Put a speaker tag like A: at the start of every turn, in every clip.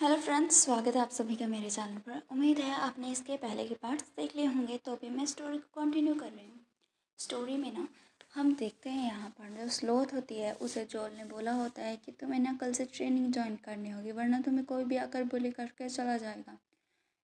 A: Hello friends, स्वागत है आप सभी का मेरे चैनल पर। उम्मीद है आपने इसके पहले के पार्ट्स देख लिए होंगे, तो भी मैं स्टोरी को कंटिन्यू कर रही हूँ। स्टोरी में ना हम देखते हैं यहाँ पर जो स्लोथ होती है उसे जोल ने बोला होता है कि तुम्हें ना कल से ट्रेनिंग ज्वाइन करनी होगी, वरना तुम्हें कोई भी आकर बुली करके चला जाएगा।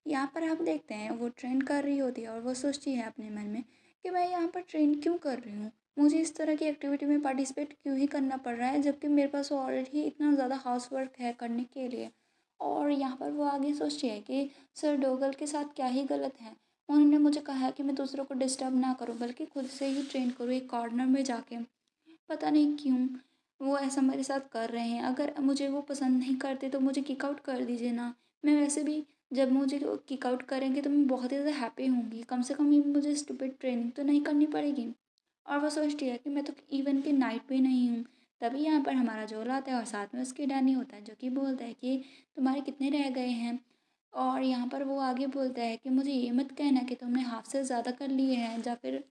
A: यहाँ पर हम देखते हैं वो ट्रेन कर रही होती है और वो सोचती है अपने मन में कि मैं यहाँ पर ट्रेन क्यों कर रही हूँ, मुझे इस तरह की एक्टिविटी में पार्टिसिपेट क्यों ही करना पड़ रहा है, जबकि मेरे पास ऑलरेडी इतना ज़्यादा हाउस वर्क है करने के लिए। और यहाँ पर वो आगे सोचती है कि सर डोगल के साथ क्या ही गलत है। उन्होंने मुझे कहा है कि मैं दूसरों को डिस्टर्ब ना करूँ, बल्कि खुद से ही ट्रेन करूँ एक कॉर्नर में जाके। पता नहीं क्यों वो ऐसा मेरे साथ कर रहे हैं। अगर मुझे वो पसंद नहीं करते तो मुझे किक आउट कर दीजिए ना। मैं वैसे भी जब मुझे किक आउट करेंगे तो मैं बहुत ही ज़्यादा हैप्पी होंगी। कम से कम ये मुझे स्टूपिड ट्रेनिंग तो नहीं करनी पड़ेगी। और वो सोचती है कि मैं तो इवन की नाइट भी नहीं हूँ। तभी यहाँ पर हमारा जोल आता है और साथ में उसकी डैनी होता है, जो कि बोलता है कि तुम्हारे कितने रह गए हैं। और यहाँ पर वो आगे बोलता है कि मुझे ये मत कहना कि तुमने हाफ से ज़्यादा कर लिए हैं या फिर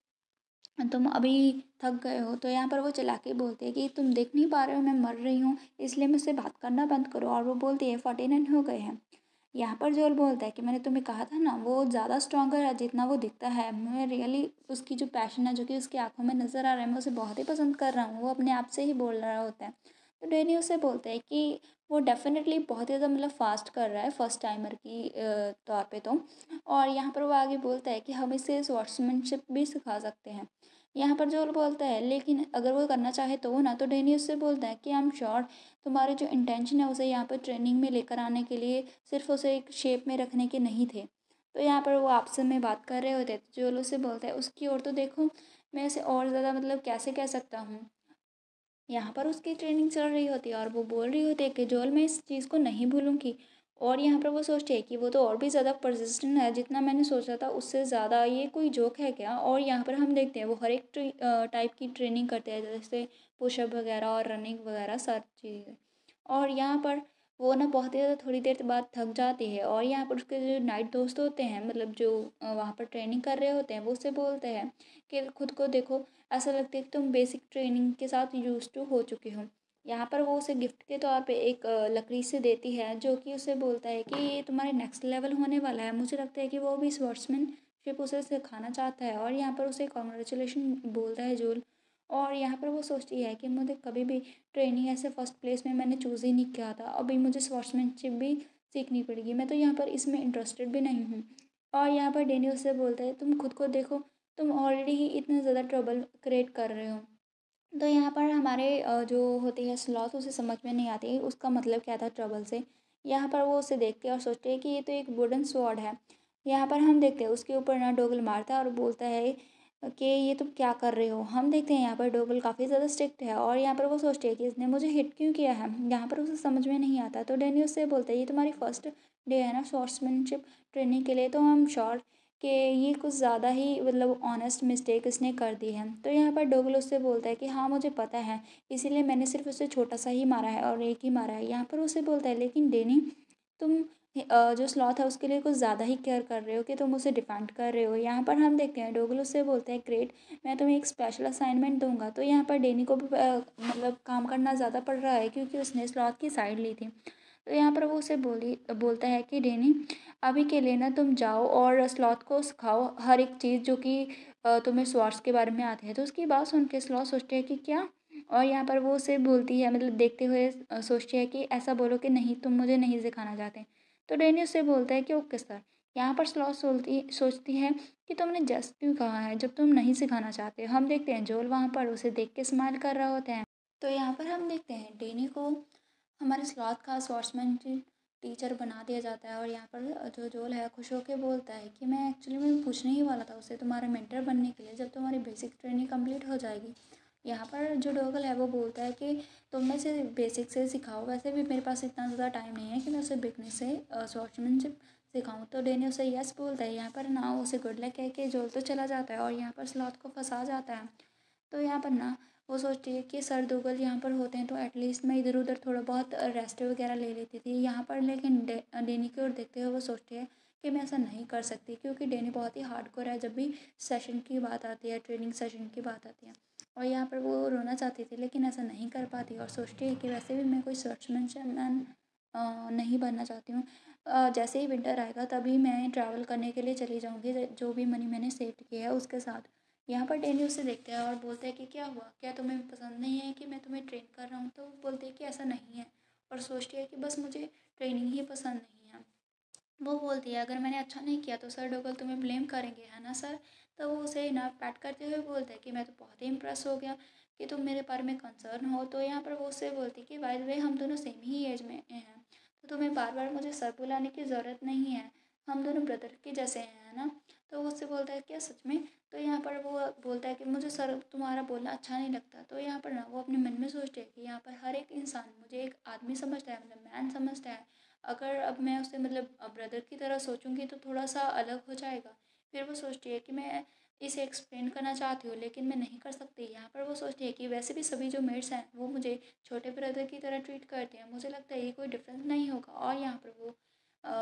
A: तुम अभी थक गए हो। तो यहाँ पर वो चिल्ला के बोलते हैं कि तुम देख नहीं पा रहे हो मैं मर रही हूँ, इसलिए मुझसे बात करना बंद करो। और वो बोलती है 49 हो गए हैं। यहाँ पर जोल बोलता है कि मैंने तुम्हें कहा था ना वो ज़्यादा स्ट्रॉन्गर है जितना वो दिखता है। मैं रियली उसकी जो पैशन है जो कि उसकी आंखों में नज़र आ रहा है, मैं उसे बहुत ही पसंद कर रहा हूँ। वो अपने आप से ही बोल रहा होता है। तो डैनी उसे बोलता है कि वो डेफिनेटली बहुत ही ज़्यादा मतलब फास्ट कर रहा है फर्स्ट टाइमर की तौर पे तो। और यहाँ पर वो आगे बोलता है कि हम इसे स्वॉर्ड्समैनशिप भी सिखा सकते हैं। यहाँ पर जोल बोलता है लेकिन अगर वो करना चाहे तो ना। तो डैनी उससे बोलता है कि आई एम श्योर तुम्हारे जो इंटेंशन है उसे यहाँ पर ट्रेनिंग में लेकर आने के लिए सिर्फ उसे एक शेप में रखने के नहीं थे। तो यहाँ पर वो आपस में बात कर रहे होते तो जोल उससे बोलता है उसकी ओर तो देखो, मैं इसे और ज़्यादा मतलब कैसे कह सकता हूँ। यहाँ पर उसकी ट्रेनिंग चल रही होती है और वो बोल रही होती है कि जोल मैं इस चीज़ को नहीं भूलूंगी। और यहाँ पर वो सोचती है कि वो तो और भी ज़्यादा परसिस्टेंट है, जितना मैंने सोचा था उससे ज़्यादा। ये कोई जोक है क्या। और यहाँ पर हम देखते हैं वो हर एक टाइप की ट्रेनिंग करते हैं, जैसे पुशअप वगैरह और रनिंग वगैरह सब चीज़ें। और यहाँ पर वो ना बहुत ही ज़्यादा थोड़ी देर बाद थक जाती है। और यहाँ पर उसके जो नाइट दोस्त होते हैं, मतलब जो वहाँ पर ट्रेनिंग कर रहे होते हैं, वो उससे बोलते हैं कि खुद को देखो, ऐसा लगता है कि तुम बेसिक ट्रेनिंग के साथ यूज टू हो चुके हो। यहाँ पर वो उसे गिफ्ट के तौर पे एक लकड़ी से देती है, जो कि उसे बोलता है कि ये तुम्हारे नेक्स्ट लेवल होने वाला है। मुझे लगता है कि वो भी स्वॉर्ड्समैनशिप उसे सिखाना चाहता है। और यहाँ पर उसे कॉन्ग्रेचुलेशन बोलता है जोल। और यहाँ पर वो सोचती है कि मुझे कभी भी ट्रेनिंग ऐसे फर्स्ट प्लेस में मैंने चूज़ ही नहीं किया था, अभी मुझे स्वॉर्ड्समैनशिप भी सीखनी पड़ेगी, मैं तो यहाँ पर इसमें इंटरेस्टेड भी नहीं हूँ। और यहाँ पर डेनी उससे बोलता है तुम खुद को देखो, तुम ऑलरेडी ही इतना ज़्यादा ट्रबल क्रिएट कर रहे हो। तो यहाँ पर हमारे जो होती है स्लॉथ, उसे समझ में नहीं आती उसका मतलब क्या था ट्रबल से। यहाँ पर वो उसे देखते हैं और सोचते हैं कि ये तो एक वुडन स्वॉर्ड है। यहाँ पर हम देखते हैं उसके ऊपर ना डोगल मारता है और बोलता है कि ये तुम क्या कर रहे हो। हम देखते हैं यहाँ पर डोगल काफ़ी ज़्यादा स्ट्रिक्ट है और यहाँ पर वो सोचते हैं कि इसने मुझे हिट क्यों किया है। यहाँ पर उसे समझ में नहीं आता। तो डैनी उससे बोलता है ये तुम्हारी फर्स्ट डे है ना स्वॉर्ड्समैनशिप ट्रेनिंग के लिए, तो हम श्योर कि ये कुछ ज़्यादा ही मतलब ऑनेस्ट मिस्टेक इसने कर दी है। तो यहाँ पर डोगल उससे बोलता है कि हाँ मुझे पता है, इसीलिए मैंने सिर्फ उसे छोटा सा ही मारा है और एक ही मारा है। यहाँ पर उसे बोलता है लेकिन डेनी, तुम जो स्लॉथ है उसके लिए कुछ ज़्यादा ही केयर कर रहे हो कि तुम उसे डिफेंड कर रहे हो। यहाँ पर हम देखते हैं डोगल उससे बोलते हैं ग्रेट, मैं तुम्हें एक स्पेशल असाइनमेंट दूंगा। तो यहाँ पर डेनी को भी मतलब काम करना ज़्यादा पड़ रहा है क्योंकि उसने स्लॉथ की साइड ली थी। तो यहाँ पर वो उसे बोलता है कि डेनी, अभी के लिए ना तुम जाओ और स्लॉथ को सिखाओ हर एक चीज़ जो कि तुम्हें स्वॉर्ड्स के बारे में आती है। तो उसकी बात सुन के स्लॉथ सोचते हैं कि क्या। और यहाँ पर वो उसे बोलती है, मतलब देखते हुए सोचती है कि ऐसा बोलो कि नहीं तुम मुझे नहीं सिखाना चाहते। तो डैनी उससे बोलता है कि ओके सर। यहाँ पर स्लॉथ सोचती है कि तुमने जस्ट क्यों कहा है जब तुम नहीं सिखाना चाहते। हम देखते हैं जोल वहाँ पर उसे देख के स्माइल कर रहा होता है। तो यहाँ पर हम देखते हैं डेनी को हमारे स्लॉथ का स्वॉर्ड्समैन टीचर बना दिया जाता है। और यहाँ पर जो जोल है खुश होकर बोलता है कि मैं एक्चुअली मैं पूछने ही वाला था उससे तुम्हारे मेंटर बनने के लिए, जब तुम्हारी बेसिक ट्रेनिंग कंप्लीट हो जाएगी। यहाँ पर जो डोगल है वो बोलता है कि तुम इसे बेसिक से सिखाओ, वैसे भी मेरे पास इतना ज़्यादा टाइम नहीं है कि मैं उसे बिगनर से स्वॉर्ड्समैनशिप सिखाऊँ। तो डेनी उसे यस बोलता है। यहाँ पर ना उसे गुड लक कह के जोल तो चला जाता है और यहाँ पर स्लॉथ को फंसा जाता है। तो यहाँ पर ना वो सोचती है कि सर दोगल यहाँ पर होते हैं तो एटलीस्ट मैं इधर उधर थोड़ा बहुत रेस्ट वगैरह ले लेती थी यहाँ पर। लेकिन डेनी की ओर देखते हुए वो सोचती है कि मैं ऐसा नहीं कर सकती, क्योंकि डेनी बहुत ही हार्डकोर है जब भी सेशन की बात आती है, ट्रेनिंग सेशन की बात आती है। और यहाँ पर वो रोना चाहती थी लेकिन ऐसा नहीं कर पाती और सोचती है कि वैसे भी मैं कोई स्वॉर्ड्समैन नहीं बनना चाहती हूँ। जैसे ही विंटर आएगा तभी मैं ट्रैवल करने के लिए चली जाऊँगी, जो भी मनी मैंने सेव किया है उसके साथ। यहाँ पर डैनी उसे देखता है और बोलता है कि क्या हुआ? क्या तुम्हें पसंद नहीं है कि मैं तुम्हें ट्रेन कर रहा हूँ? तो वो बोलती है कि ऐसा नहीं है, और सोचती है कि बस मुझे ट्रेनिंग ही पसंद नहीं है। वो बोलती है अगर मैंने अच्छा नहीं किया तो सर डोगल तुम्हें ब्लेम करेंगे, है ना सर? तो वो उसे ना पैट करते हुए बोलता है कि मैं तो बहुत ही इम्प्रेस हो गया कि तुम मेरे बारे में कंसर्न हो। तो यहाँ पर वो उससे बोलती है कि बाय द वे हम दोनों सेम ही एज में हैं, तो तुम्हें बार बार मुझे सर बुलाने की ज़रूरत नहीं है, हम दोनों ब्रदर के जैसे हैं, है ना? तो वो उससे बोलता है क्या सच में? तो यहाँ पर वो बोलता है कि मुझे सर तुम्हारा बोलना अच्छा नहीं लगता। तो यहाँ पर ना वो अपने मन में सोचते हैं कि यहाँ पर हर एक इंसान मुझे एक आदमी समझता है, मतलब मैन समझता है। अगर अब मैं उसे मतलब ब्रदर की तरह सोचूंगी तो थोड़ा सा अलग हो जाएगा। फिर वो सोचती है कि मैं इसे एक्सप्लेन करना चाहती हूँ लेकिन मैं नहीं कर सकती। यहाँ पर वो सोचती है कि वैसे भी सभी जो मेट्स हैं वो मुझे छोटे ब्रदर की तरह ट्रीट करते हैं, मुझे लगता है ये कोई डिफरेंस नहीं होगा। और यहाँ पर वो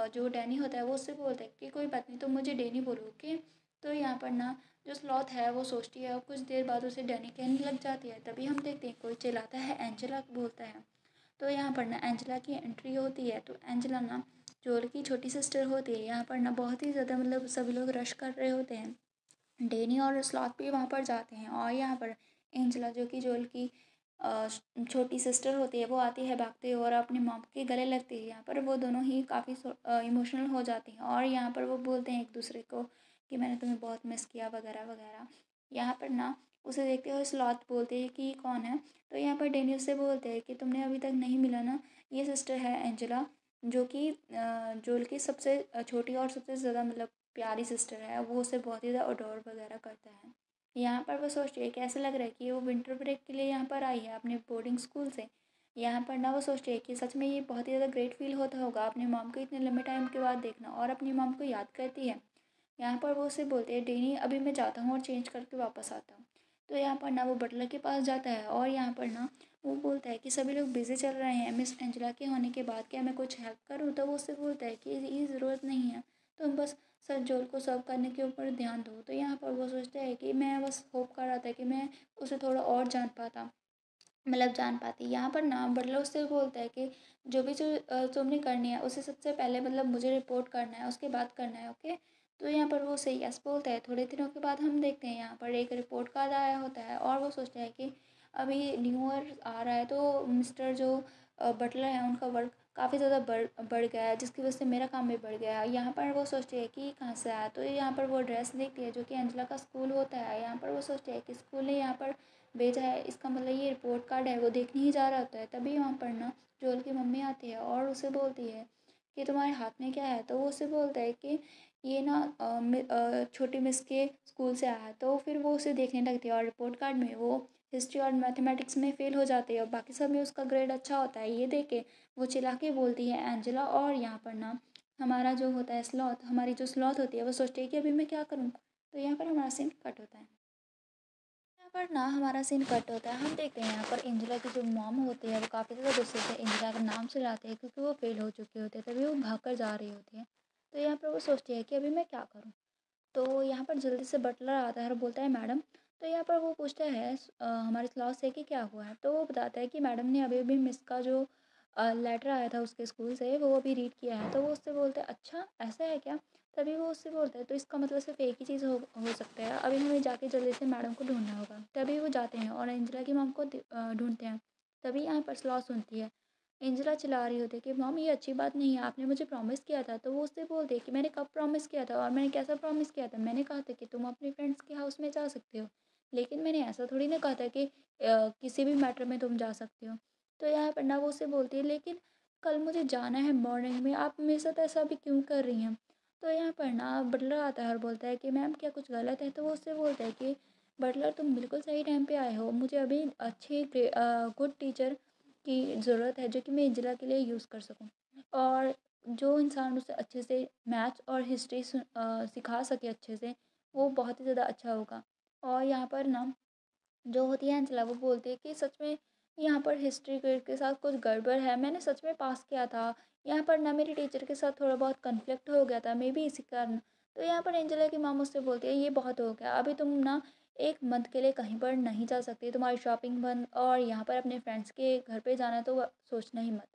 A: जो डैनी होता है वो उससे बोलता है कि कोई बात नहीं, तुम मुझे डैनी बोलो, ओके? तो यहाँ पर ना जो स्लॉथ है वो सोचती है और कुछ देर बाद उसे डैनी कहने लग जाती है। तभी हम देखते हैं कोई चिल्लाता है, एंजेला बोलता है। तो यहाँ पर ना एंजेला की एंट्री होती है। तो एंजेला ना जोल की छोटी सिस्टर होती है। यहाँ पर ना बहुत ही ज़्यादा मतलब सभी लोग रश कर रहे होते हैं। डेनी और स्लॉथ भी वहाँ पर जाते हैं और यहाँ पर एंजेला जो कि जोल की छोटी सिस्टर होती है वो आती है भागते हुए और अपने मॉम के गले लगती है। यहाँ पर वो दोनों ही काफ़ी इमोशनल हो जाती हैं और यहाँ पर वो बोलते हैं एक दूसरे को कि मैंने तुम्हें बहुत मिस किया वगैरह वगैरह। यहाँ पर ना उसे देखते हुए स्लॉथ बोलते हैं कि ये कौन है? तो यहाँ पर डेनी उससे बोलते हैं कि तुमने अभी तक नहीं मिला ना, ये सिस्टर है एंजेला, जो कि जोल की सबसे छोटी और सबसे ज़्यादा मतलब प्यारी सिस्टर है। वो उसे बहुत ही ज़्यादा अडोर वगैरह करता है। यहाँ पर वो सोचती है कि ऐसा लग रहा है कि वो विंटर ब्रेक के लिए यहाँ पर आई है अपने बोर्डिंग स्कूल से। यहाँ पर ना वो सोचती है कि सच में ये बहुत ही ज़्यादा ग्रेट फील होता होगा अपनी मॉम को इतने लंबे टाइम के बाद देखना, और अपनी मॉम को याद करती है। यहाँ पर वो उसे बोलते हैं डेनी अभी मैं जाता हूँ और चेंज करके वापस आता हूँ। तो यहाँ पर ना वो बटलर के पास जाता है और यहाँ पर ना वो बोलता है कि सभी लोग बिज़ी चल रहे हैं मिस एंजेला के होने के बाद, क्या मैं कुछ हेल्प करूँ? तो वो उससे बोलता है कि ये ज़रूरत नहीं है, तुम बस सर जोल को सर्व करने के ऊपर ध्यान दो। तो यहाँ पर वो सोचता है कि मैं बस होप कर रहा था कि मैं उसे थोड़ा और जान पाता, मतलब जान पाती। यहाँ पर ना बटलर उससे बोलता है कि जो भी जो तुमने करनी है उसे सबसे पहले मतलब मुझे रिपोर्ट करना है, उसके बाद करना है, ओके? तो यहाँ पर वो सही यस बोलता है। थोड़े दिनों के बाद हम देखते हैं यहाँ पर एक रिपोर्ट कार्ड आया होता है और वो सोचता है कि अभी न्यू ईयर आ रहा है तो मिस्टर जो बटलर है उनका वर्क काफ़ी ज़्यादा बढ़ गया है, जिसकी वजह से मेरा काम भी बढ़ गया है। यहाँ पर वो सोचती है कि कहाँ से आया? तो यहाँ पर वो ड्रेस देखती है जो कि एंजेला का स्कूल होता है। यहाँ पर वो सोचती है कि स्कूल ने यहाँ पर भेजा है, इसका मतलब ये रिपोर्ट कार्ड है। वो देखने ही जा रहा होता है। तभी वहाँ पर ना जोल की मम्मी आती है और उसे बोलती है कि तुम्हारे हाथ में क्या है? तो वो उसे बोलता है कि ये ना छोटी मिस के स्कूल से आया है। तो फिर वो उसे देखने लगती है और रिपोर्ट कार्ड में वो हिस्ट्री और मैथमेटिक्स में फ़ेल हो जाती है और बाकी सब में उसका ग्रेड अच्छा होता है। ये देख के वो चिल्ला के बोलती है एंजेला। और यहाँ पर ना हमारा जो होता है स्लॉथ, हमारी जो स्लॉथ होती है वो सोचती है कि अभी मैं क्या करूँ? तो यहाँ पर हमारा सीन कट होता है। यहाँ पर ना हमारा सीन कट होता है। हम देखते हैं यहाँ पर एंजेला की जो मॉम होती है वो काफ़ी ज़्यादा गुस्से से एंजेला का नाम चिल्लाते हैं क्योंकि वो फेल हो चुके होते हैं। तभी वो भाग कर जा रही होती है। तो यहाँ पर वो सोचती है कि अभी मैं क्या करूँ? तो यहाँ पर जल्दी से बटलर आता है और बोलता है मैडम। तो यहाँ पर वो पूछता है हमारे क्लास से कि क्या हुआ है? तो वो बताता है कि मैडम ने अभी अभी मिस का जो लेटर आया था उसके स्कूल से वो अभी रीड किया है। तो वो उससे बोलते हैं अच्छा ऐसा है क्या? तभी वो उससे बोलता है तो इसका मतलब सिर्फ एक ही चीज़ हो सकता है, अभी हमें जाके जल्दी से मैडम को ढूंढना होगा। तभी वो जाते हैं और एंजेला की मॉम को ढूंढते हैं। तभी यहाँ पर स्लॉथ सुनती है एंजेला चिल्ला रही होती है कि मॉम ये अच्छी बात नहीं है, आपने मुझे प्रॉमिस किया था। तो वो उससे बोलती है कि मैंने कब प्रॉमिस किया था और मैंने कैसा प्रॉमिस किया था? मैंने कहा था कि तुम अपने फ्रेंड्स के हाउस में जा सकते हो, लेकिन मैंने ऐसा थोड़ी ना कहा था कि किसी भी मैटर में तुम जा सकते हो। तो यहाँ पर ना वो उससे बोलती है लेकिन कल मुझे जाना है मॉर्निंग में, आप मेरे साथ ऐसा भी क्यों कर रही हैं? तो यहाँ पर ना बटलर आता है और बोलता है कि मैम क्या कुछ गलत है? तो वो उससे बोलता है कि बटलर तुम बिल्कुल सही टाइम पे आए हो, मुझे अभी अच्छी गुड टीचर की ज़रूरत है जो कि मैं एंजेला के लिए यूज़ कर सकूँ, और जो इंसान उसे अच्छे से मैथ्स और हिस्ट्री सिखा सके अच्छे से, वो बहुत ही ज़्यादा अच्छा होगा। और यहाँ पर ना जो होती है एंजेला वो बोलती है कि सच में यहाँ पर हिस्ट्री ग्रेड के साथ कुछ गड़बड़ है, मैंने सच में पास किया था। यहाँ पर ना मेरी टीचर के साथ थोड़ा बहुत कन्फ्लिक्ट हो गया था, मे बी इसी कारण। तो यहाँ पर एंजेला की माँ मुझसे बोलती है ये बहुत हो गया, अभी तुम ना 1 मंथ के लिए कहीं पर नहीं जा सकती, तुम्हारी शॉपिंग बंद, और यहाँ पर अपने फ्रेंड्स के घर पे जाना तो सोचना ही मत।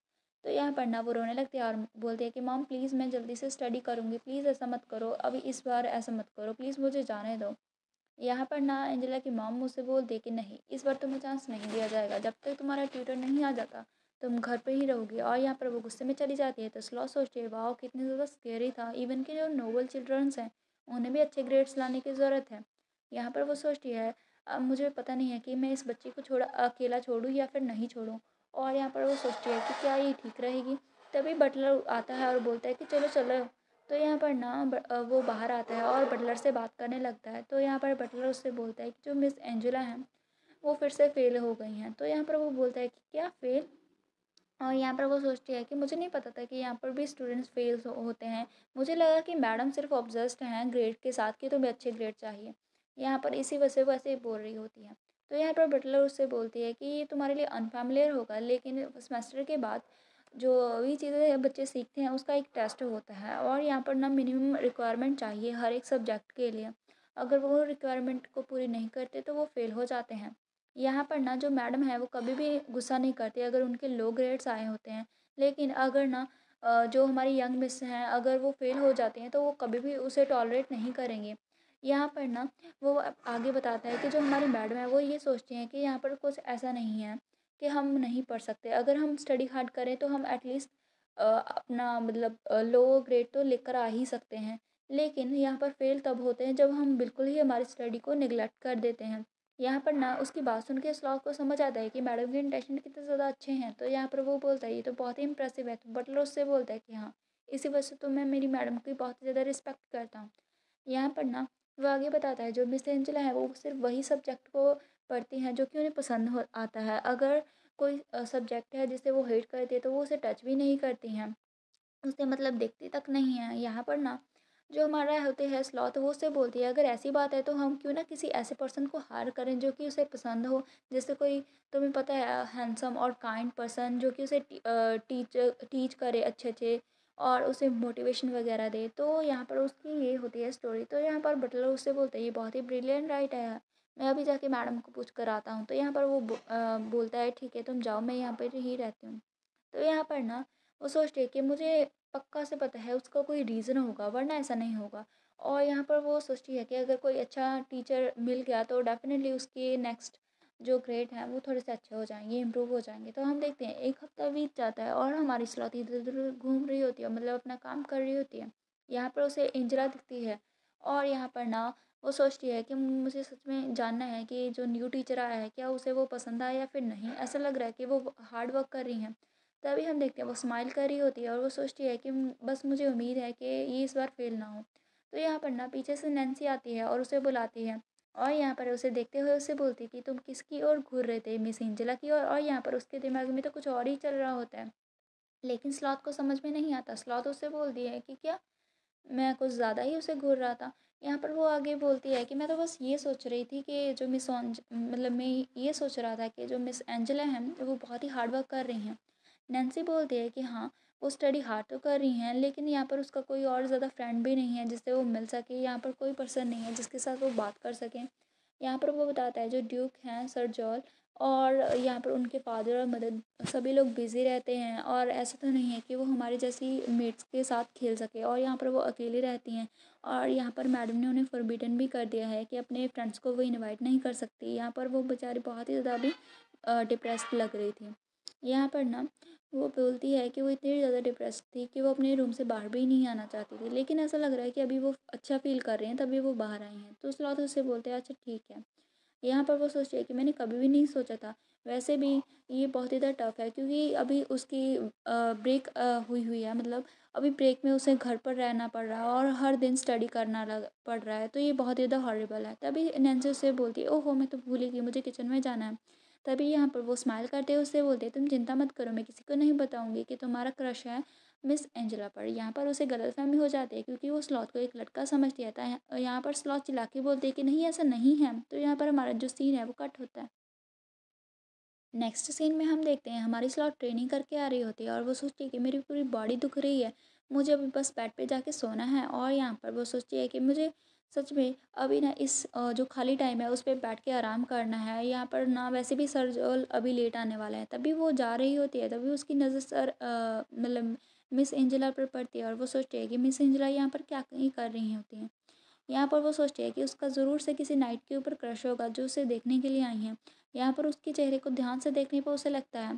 A: तो यहाँ पर ना वो रोने लगती है और बोलती है कि मॉम प्लीज़ मैं जल्दी से स्टडी करूँगी, प्लीज़ ऐसा मत करो, अभी इस बार ऐसा मत करो, प्लीज़ मुझे जाने दो। यहाँ पर ना एंजेला की मॉम मुझसे बोलती है कि नहीं, इस बार तुम्हें चांस नहीं दिया जाएगा, जब तक तुम्हारा ट्यूटर नहीं आ जाता तुम घर पे ही रहोगी। और यहाँ पर वो गुस्से में चली जाती है। तो स्लॉथ सोचती है वाह कितनी ज़्यादा स्केरी था, इवन के जो नोबल चिल्ड्रंस हैं उन्हें भी अच्छे ग्रेड्स लाने की ज़रूरत है। यहाँ पर वो सोचती है अब मुझे पता नहीं है कि मैं इस बच्चे को छोड़ा अकेला छोड़ूँ या फिर नहीं छोड़ूँ। और यहाँ पर वो सोचती है कि क्या ये ठीक रहेगी। तभी बटलर आता है और बोलता है कि चलो चलो। तो यहाँ पर ना वो बाहर आता है और बटलर से बात करने लगता है। तो यहाँ पर बटलर उससे बोलता है कि जो मिस एंजेला हैं वो फिर से फ़ेल हो गई हैं। तो यहाँ पर वो बोलता है कि क्या फ़ेल। और यहाँ पर वो सोचती है कि मुझे नहीं पता था कि यहाँ पर भी स्टूडेंट्स फेल होते हैं। मुझे लगा कि मैडम सिर्फ ऑब्सेस्ड हैं ग्रेड के साथ कि तुम्हें अच्छे ग्रेड चाहिए। यहाँ पर इसी वजह से वो ऐसे बोल रही होती है। तो यहाँ पर बटलर उससे बोलती है कि ये तुम्हारे लिए अनफैमिलियर होगा, लेकिन सेमेस्टर के बाद जो भी चीज़ें बच्चे सीखते हैं उसका एक टेस्ट होता है और यहाँ पर ना मिनिमम रिक्वायरमेंट चाहिए हर एक सब्जेक्ट के लिए। अगर वो रिक्वायरमेंट को पूरी नहीं करते तो वो फेल हो जाते हैं। यहाँ पर ना जो मैडम है वो कभी भी गुस्सा नहीं करती अगर उनके लो ग्रेड्स आए होते हैं। लेकिन अगर ना जो हमारी यंग मिस हैं अगर वो फेल हो जाती हैं तो वो कभी भी उसे टॉलरेट नहीं करेंगे। यहाँ पर ना वो आगे बताता है कि जो हमारी मैडम है वो ये सोचती हैं कि यहाँ पर कुछ ऐसा नहीं है कि हम नहीं पढ़ सकते। अगर हम स्टडी हार्ड करें तो हम एटलीस्ट अपना मतलब लो ग्रेड तो लेकर आ ही सकते हैं। लेकिन यहाँ पर फेल तब होते हैं जब हम बिल्कुल ही हमारी स्टडी को निगलेक्ट कर देते हैं। यहाँ पर ना उसकी बात सुन के स्लॉथ को समझ आता है कि मैडम के इंटेंशन कितने ज़्यादा अच्छे हैं। तो यहाँ पर वो बोलता है ये तो बहुत ही इंप्रेसिव है। तो बटलर उससे बोलता है कि हाँ, इसी वजह से तो मैं मेरी मैडम की बहुत ज़्यादा रिस्पेक्ट करता हूँ। यहाँ पर ना वो आगे बताता है जो मिस एंजेला है वो सिर्फ वही सब्जेक्ट को पढ़ती हैं जो कि उन्हें पसंद हो आता है। अगर कोई सब्जेक्ट है जिसे वो हेट करती है तो वो उसे टच भी नहीं करती हैं, उसे मतलब देखती तक नहीं है। यहाँ पर ना जो हमारा होते हैं स्लॉथ वो उससे बोलती है अगर ऐसी बात है तो हम क्यों ना किसी ऐसे पर्सन को हायर करें जो कि उसे पसंद हो। जैसे कोई तुम्हें पता है हैंडसम और काइंड पर्सन जो कि उसे टीच करे अच्छे अच्छे और उसे मोटिवेशन वगैरह दे। तो यहाँ पर उसकी ये होती है स्टोरी। तो यहाँ पर बटलर उससे बोलते हैं ये बहुत ही ब्रिलियंट राइट है, मैं अभी जाके मैडम को पूछ कर आता हूँ। तो यहाँ पर वो बोलता है ठीक है तुम जाओ, मैं यहाँ पर ही रहती हूँ। तो यहाँ पर ना वो सोचती है कि मुझे पक्का से पता है उसका कोई रीज़न होगा वरना ऐसा नहीं होगा। और यहाँ पर वो सोचती है कि अगर कोई अच्छा टीचर मिल गया तो डेफ़िनेटली उसके नेक्स्ट जो ग्रेड हैं वो थोड़े से अच्छे हो जाएंगे, इम्प्रूव हो जाएंगे। तो हम देखते हैं 1 हफ्ता बीत जाता है और हमारी स्लॉटी इधर उधर घूम रही होती है, मतलब अपना काम कर रही होती है। यहाँ पर उसे एंजेला दिखती है और यहाँ पर ना वो सोचती है कि मुझे सच में जानना है कि जो न्यू टीचर आया है क्या उसे वो पसंद आया या फिर नहीं। ऐसा लग रहा है कि वो हार्ड वर्क कर रही हैं। तभी हम देखते हैं वो स्माइल कर रही होती है और वो सोचती है कि बस मुझे उम्मीद है कि ये इस बार फेल ना हो। तो यहाँ पर ना पीछे से नैन्सी आती है और उसे बुलाती है और यहाँ पर उसे देखते हुए उससे बोलती है कि तुम किसकी ओर घूर रहे थे, मिस एंजेला की ओर। और यहाँ पर उसके दिमाग में तो कुछ और ही चल रहा होता है, लेकिन स्लॉथ को समझ में नहीं आता। स्लॉथ उससे बोलती है कि क्या मैं कुछ ज़्यादा ही उसे घूर रहा था। यहाँ पर वो आगे बोलती है कि मैं तो बस ये सोच रही थी कि जो मतलब मैं ये सोच रहा था कि जो मिस एंजेला हैं वो बहुत ही हार्ड वर्क कर रही हैं। नैन्सी बोलती है कि हाँ, वो स्टडी हार्ड तो कर रही हैं लेकिन यहाँ पर उसका कोई और ज़्यादा फ्रेंड भी नहीं है जिससे वो मिल सके, यहाँ पर कोई पर्सन नहीं है जिसके साथ वो बात कर सकें। यहाँ पर वो बताता है जो ड्यूक हैं सर जॉल और यहाँ पर उनके फादर और मदर सभी लोग बिज़ी रहते हैं और ऐसा तो नहीं है कि वो हमारे जैसी मेट्स के साथ खेल सके और यहाँ पर वो अकेली रहती हैं। और यहाँ पर मैडम ने उन्हें फोरबिडन भी कर दिया है कि अपने फ्रेंड्स को वो इनवाइट नहीं कर सकती। यहाँ पर वो बेचारी बहुत ही ज़्यादा अभी डिप्रेस्ड लग रही थी। यहाँ पर ना वो बोलती है कि वो इतनी ज़्यादा डिप्रेस्ड थी कि वो अपने रूम से बाहर भी नहीं आना चाहती थी, लेकिन ऐसा लग रहा है कि अभी वो अच्छा फ़ील कर रही हैं तभी वो बाहर आई हैं। तो स्लॉथ उससे बोलते हैं अच्छा ठीक है। यहाँ पर वो सोचती है कि मैंने कभी भी नहीं सोचा था, वैसे भी ये बहुत ही ज़्यादा टफ है क्योंकि अभी उसकी ब्रेक हुई हुई है, मतलब अभी ब्रेक में उसे घर पर रहना पड़ रहा है और हर दिन स्टडी करना पड़ रहा है। तो ये बहुत ही ज़्यादा हॉरिबल है। तभी नैन्सी उससे बोलती है ओहो मैं तो भूल ही गई, मुझे किचन में जाना है। तभी यहाँ पर वो स्माइल करते हुए उससे बोलते हैं तुम चिंता मत करो, मैं किसी को नहीं बताऊँगी कि तुम्हारा क्रश है मिस एंजेला पर। यहाँ पर उसे गलतफ़हमी हो जाती है क्योंकि वो स्लॉथ को एक लड़का समझती है। यहाँ पर स्लॉथ चिल्ला के बोलती है कि नहीं ऐसा नहीं है। तो यहाँ पर हमारा जो सीन है वो कट होता है। नेक्स्ट सीन में हम देखते हैं हमारी स्लॉट ट्रेनिंग करके आ रही होती है और वो सोचती है कि मेरी पूरी बॉडी दुख रही है, मुझे अभी बस बेड पे जाके सोना है। और यहाँ पर वो सोचती है कि मुझे सच में अभी ना इस जो खाली टाइम है उस पे बैठ के आराम करना है। यहाँ पर ना वैसे भी सर जोल अभी लेट आने वाला है, तभी वो जा रही होती है, तभी उसकी नज़र मतलब मिस एंजेला पर पड़ती है और वो सोचती है कि मिस एंजेला यहाँ पर क्या ही कर रही होती हैं। यहाँ पर वो सोचती है कि उसका ज़रूर से किसी नाइट के ऊपर क्रश होगा जो उसे देखने के लिए आई हैं। यहाँ पर उसके चेहरे को ध्यान से देखने पर उसे लगता है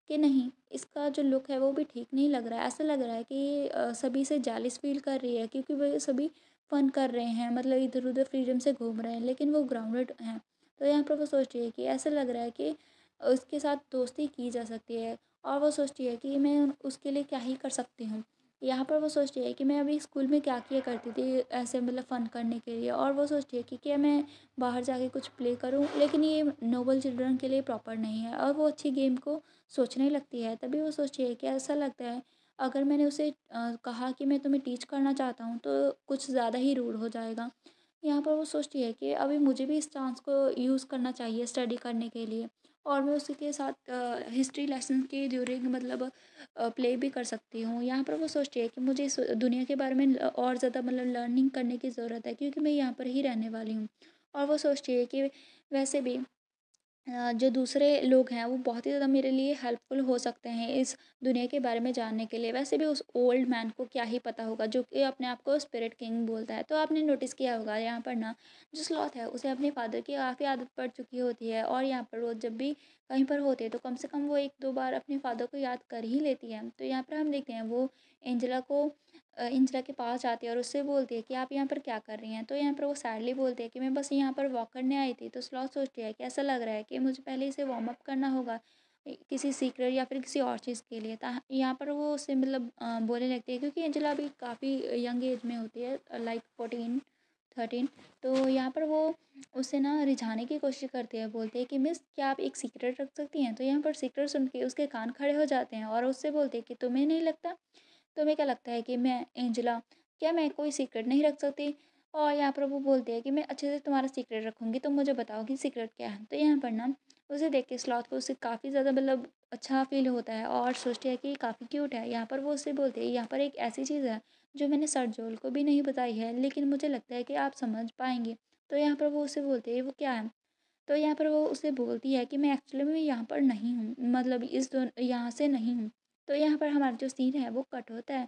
A: कि नहीं, इसका जो लुक है वो भी ठीक नहीं लग रहा है। ऐसा लग रहा है कि ये सभी से जेलस फील कर रही है, क्योंकि वो सभी फ़न कर रहे हैं, मतलब इधर-उधर फ्रीडम से घूम रहे हैं, लेकिन वो ग्राउंडेड हैं। तो यहाँ पर वो सोचती है कि ऐसा लग रहा है कि उसके साथ दोस्ती की जा सकती है, और वो सोचती है कि मैं उसके लिए क्या ही कर सकती हूँ। यहाँ पर वो सोचती है कि मैं अभी स्कूल में क्या किया करती थी ऐसे मतलब फ़न करने के लिए, और वो सोचती है कि क्या मैं बाहर जाके कुछ प्ले करूँ, लेकिन ये नोबल चिल्ड्रन के लिए प्रॉपर नहीं है, और वो अच्छी गेम को सोचने लगती है। तभी वो सोचती है कि ऐसा लगता है अगर मैंने उसे कहा कि मैं तुम्हें टीच करना चाहता हूँ तो कुछ ज़्यादा ही रूड हो जाएगा। यहाँ पर वो सोचती है कि अभी मुझे भी इस चांस को यूज़ करना चाहिए स्टडी करने के लिए, और मैं उसी के साथ हिस्ट्री लेसन के ड्यूरिंग मतलब प्ले भी कर सकती हूँ। यहाँ पर वो सोचती है कि मुझे इस दुनिया के बारे में और ज़्यादा मतलब लर्निंग करने की ज़रूरत है, क्योंकि मैं यहाँ पर ही रहने वाली हूँ। और वो सोचती है कि वैसे भी जो दूसरे लोग हैं वो बहुत ही ज़्यादा मेरे लिए हेल्पफुल हो सकते हैं इस दुनिया के बारे में जानने के लिए। वैसे भी उस ओल्ड मैन को क्या ही पता होगा जो कि अपने आप को स्पिरिट किंग बोलता है। तो आपने नोटिस किया होगा यहाँ पर ना, जो स्लॉथ है उसे अपने फादर की काफ़ी आदत पड़ चुकी होती है, और यहाँ पर वो जब भी कहीं पर होते हैं तो कम से कम वो 1-2 बार अपने फादर को याद कर ही लेती है। तो यहाँ पर हम देखते हैं वो एंजेला को एंजेला के पास जाती है और उससे बोलती है कि आप यहाँ पर क्या कर रही हैं? तो यहाँ पर वो सैडली बोलती है कि मैं बस यहाँ पर वॉक करने आई थी। तो स्लॉथ सोचती है कि ऐसा लग रहा है कि मुझे पहले इसे वार्म अप करना होगा किसी सीक्रेट या फिर किसी और चीज़ के लिए। यहाँ पर वो उससे मतलब बोलने लगती है, क्योंकि एंजेला अभी काफ़ी यंग एज में होती है, लाइक 14-13। तो यहाँ पर वो उससे ना रिझाने की कोशिश करती है, बोलती है कि मिस क्या आप एक सीक्रेट रख सकती हैं? तो यहाँ पर सीक्रेट सुन के उसके कान खड़े हो जाते हैं, और उससे बोलती है कि तुम्हें नहीं लगता, तुम्हें क्या लगता है कि मैं एंजेला, क्या मैं कोई सीक्रेट नहीं रख सकती? और यहाँ पर वो बोलती है कि मैं अच्छे से तुम्हारा सीक्रेट रखूँगी, तुम मुझे बताओ कि सीक्रेट क्या है? तो यहाँ पर ना उसे देख के स्लॉथ को उससे काफ़ी ज़्यादा मतलब अच्छा फ़ील होता है, और सोचती है कि ये काफ़ी क्यूट है। यहाँ पर वो उससे बोलती है यहाँ पर एक ऐसी चीज़ है जो मैंने सर जोल को भी नहीं बताई है, लेकिन मुझे लगता है कि आप समझ पाएँगे। तो यहाँ पर वो उससे बोलती है वो क्या है? तो यहाँ पर वो उसे बोलती है कि मैं एक्चुअली में यहाँ पर नहीं हूँ, मतलब यहाँ से नहीं हूँ। तो यहाँ पर हमारा जो सीन है वो कट होता है,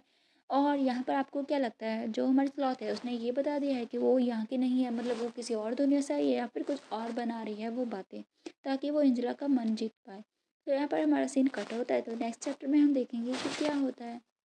A: और यहाँ पर आपको क्या लगता है जो हमारी स्लॉथ है उसने ये बता दिया है कि वो यहाँ की नहीं है, मतलब वो किसी और दुनिया से आई है या फिर कुछ और बना रही है वो बातें, ताकि वो इंजला का मन जीत पाए। तो यहाँ पर हमारा सीन कट होता है। तो नेक्स्ट चैप्टर में हम देखेंगे कि क्या होता है।